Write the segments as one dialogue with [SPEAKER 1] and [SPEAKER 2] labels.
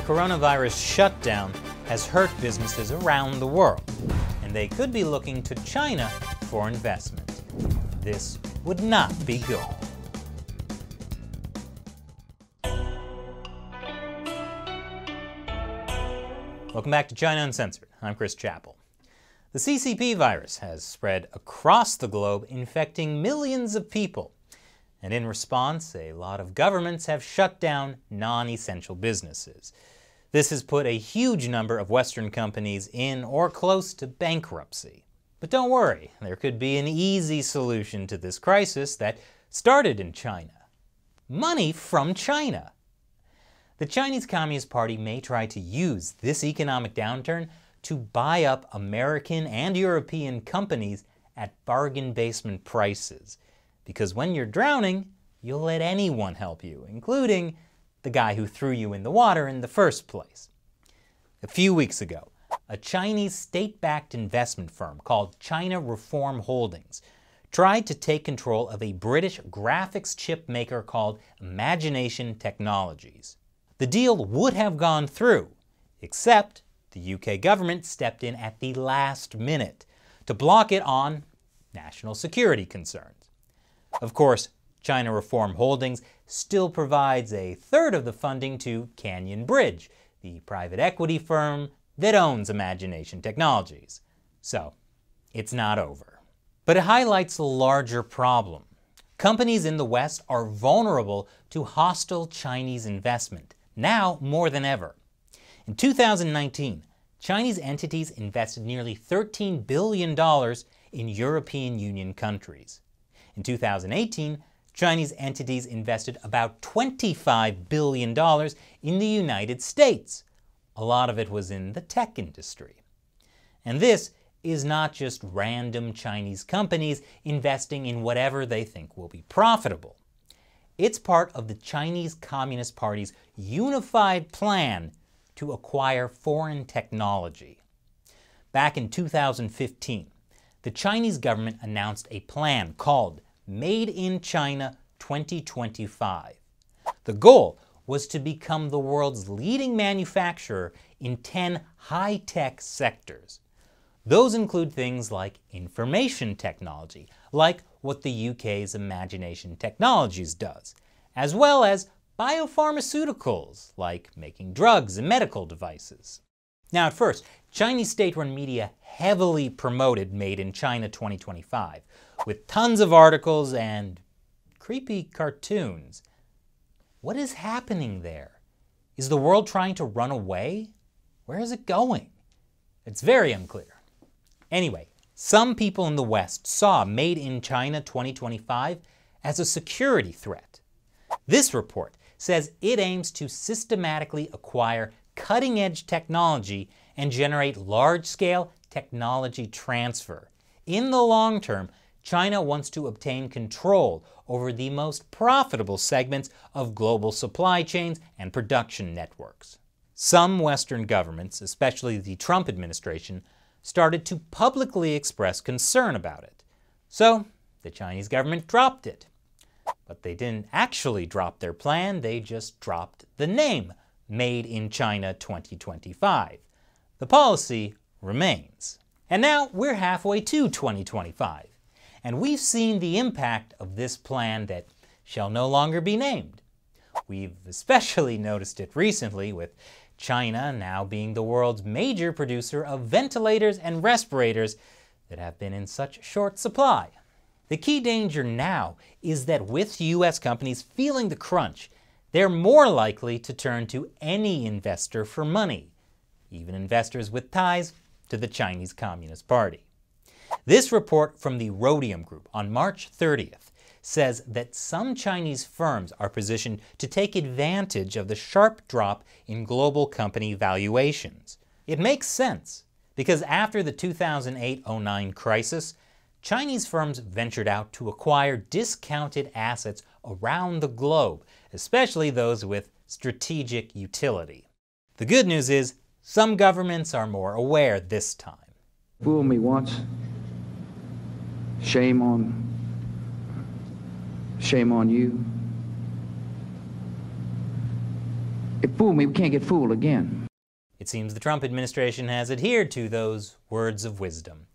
[SPEAKER 1] coronavirus shutdown has hurt businesses around the world, and they could be looking to China for investment. This would not be good. Welcome back to China Uncensored. I'm Chris Chappell. The CCP virus has spread across the globe, infecting millions of people. And in response, a lot of governments have shut down non-essential businesses. This has put a huge number of Western companies in or close to bankruptcy. But don't worry, there could be an easy solution to this crisis that started in China. Money from China. The Chinese Communist Party may try to use this economic downturn to buy up American and European companies at bargain basement prices. Because when you're drowning, you'll let anyone help you, including the guy who threw you in the water in the first place. A few weeks ago, a Chinese state-backed investment firm called China Reform Holdings tried to take control of a British graphics chip maker called Imagination Technologies. The deal would have gone through, except the UK government stepped in at the last minute to block it on national security concerns. Of course, China Reform Holdings still provides a third of the funding to Canyon Bridge, the private equity firm that owns Imagination Technologies. So, it's not over. But it highlights a larger problem. Companies in the West are vulnerable to hostile Chinese investment, now more than ever. In 2019, Chinese entities invested nearly $13 billion in European Union countries. In 2018, Chinese entities invested about $25 billion in the United States. A lot of it was in the tech industry. And this is not just random Chinese companies investing in whatever they think will be profitable. It's part of the Chinese Communist Party's unified plan to acquire foreign technology. Back in 2015, the Chinese government announced a plan called Made in China 2025. The goal was to become the world's leading manufacturer in 10 high-tech sectors. Those include things like information technology, like what the UK's Imagination Technologies does, as well as biopharmaceuticals, like making drugs and medical devices. Now at first, Chinese state-run media heavily promoted Made in China 2025, with tons of articles and creepy cartoons. What is happening there? Is the world trying to run away? Where is it going? It's very unclear. Anyway, some people in the West saw Made in China 2025 as a security threat. This report says it aims to systematically acquire cutting-edge technology and generate large-scale technology transfer. In the long term, China wants to obtain control over the most profitable segments of global supply chains and production networks. Some Western governments, especially the Trump administration, started to publicly express concern about it. So the Chinese government dropped it. But they didn't actually drop their plan, they just dropped the name, Made in China 2025. The policy remains. And now we're halfway to 2025. And we've seen the impact of this plan that shall no longer be named. We've especially noticed it recently with China now being the world's major producer of ventilators and respirators that have been in such short supply. The key danger now is that with US companies feeling the crunch, they're more likely to turn to any investor for money, even investors with ties to the Chinese Communist Party. This report from the Rhodium Group on March 30th says that some Chinese firms are positioned to take advantage of the sharp drop in global company valuations. It makes sense, because after the 2008-09 crisis, Chinese firms ventured out to acquire discounted assets around the globe, especially those with strategic utility. The good news is, some governments are more aware this time.
[SPEAKER 2] Fool me once, shame on you. They fooled me, we can't get fooled again.
[SPEAKER 1] It seems the Trump administration has adhered to those words of wisdom.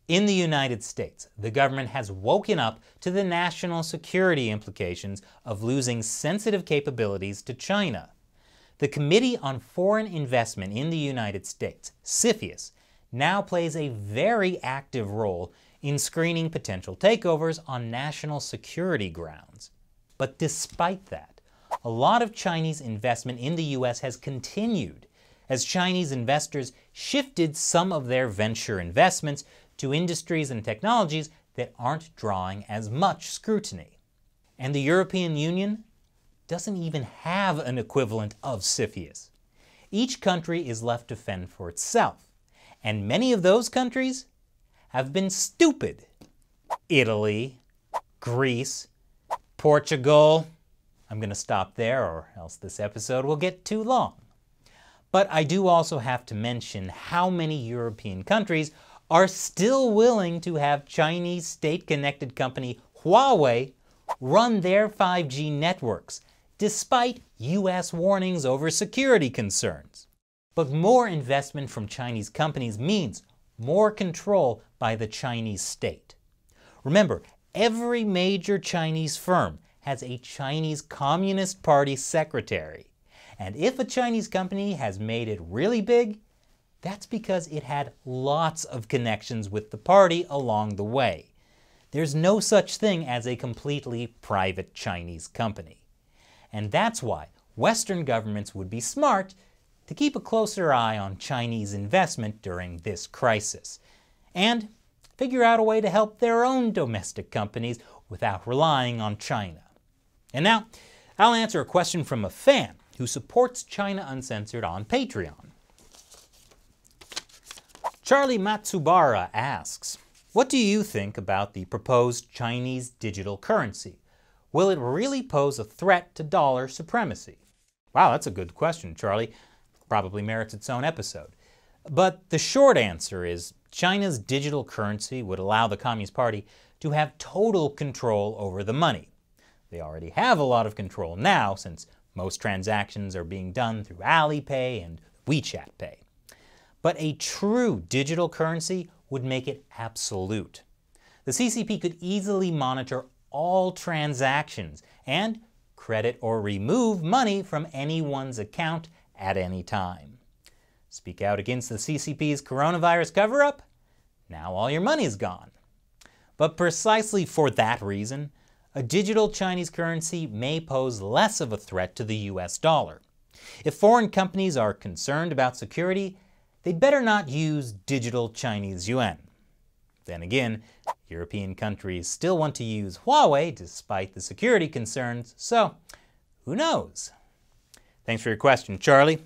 [SPEAKER 1] In the United States, the government has woken up to the national security implications of losing sensitive capabilities to China. The Committee on Foreign Investment in the United States, CFIUS, now plays a very active role in screening potential takeovers on national security grounds. But despite that, a lot of Chinese investment in the U.S. has continued as Chinese investors shifted some of their venture investments to industries and technologies that aren't drawing as much scrutiny. And the European Union doesn't even have an equivalent of CFIUS. Each country is left to fend for itself, and many of those countries have been stupid. Italy, Greece, Portugal. I'm going to stop there or else this episode will get too long. But I do also have to mention how many European countries are still willing to have Chinese state-connected company Huawei run their 5G networks, despite US warnings over security concerns. But more investment from Chinese companies means more control by the Chinese state. Remember, every major Chinese firm has a Chinese Communist Party secretary. And if a Chinese company has made it really big, that's because it had lots of connections with the party along the way. There's no such thing as a completely private Chinese company. And that's why Western governments would be smart to keep a closer eye on Chinese investment during this crisis, and figure out a way to help their own domestic companies without relying on China. And now, I'll answer a question from a fan who supports China Uncensored on Patreon. Charlie Matsubara asks, what do you think about the proposed Chinese digital currency? Will it really pose a threat to dollar supremacy? Wow, that's a good question, Charlie. Probably merits its own episode. But the short answer is China's digital currency would allow the Communist Party to have total control over the money. They already have a lot of control now, since most transactions are being done through Alipay and WeChat Pay. But a true digital currency would make it absolute. The CCP could easily monitor all transactions and credit or remove money from anyone's account at any time. Speak out against the CCP's coronavirus cover-up? Now all your money's gone. But precisely for that reason, a digital Chinese currency may pose less of a threat to the US dollar. If foreign companies are concerned about security, they'd better not use digital Chinese yuan. Then again, European countries still want to use Huawei despite the security concerns, so who knows? Thanks for your question, Charlie.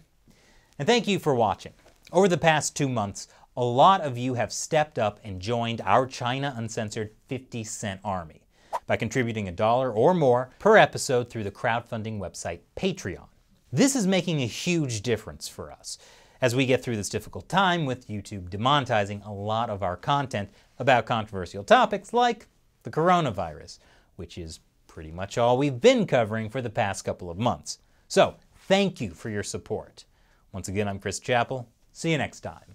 [SPEAKER 1] And thank you for watching. Over the past 2 months, a lot of you have stepped up and joined our China Uncensored 50-cent army by contributing $1 or more per episode through the crowdfunding website Patreon. This is making a huge difference for us as we get through this difficult time with YouTube demonetizing a lot of our content about controversial topics like the coronavirus, which is pretty much all we've been covering for the past couple of months. So, thank you for your support. Once again, I'm Chris Chappell. See you next time.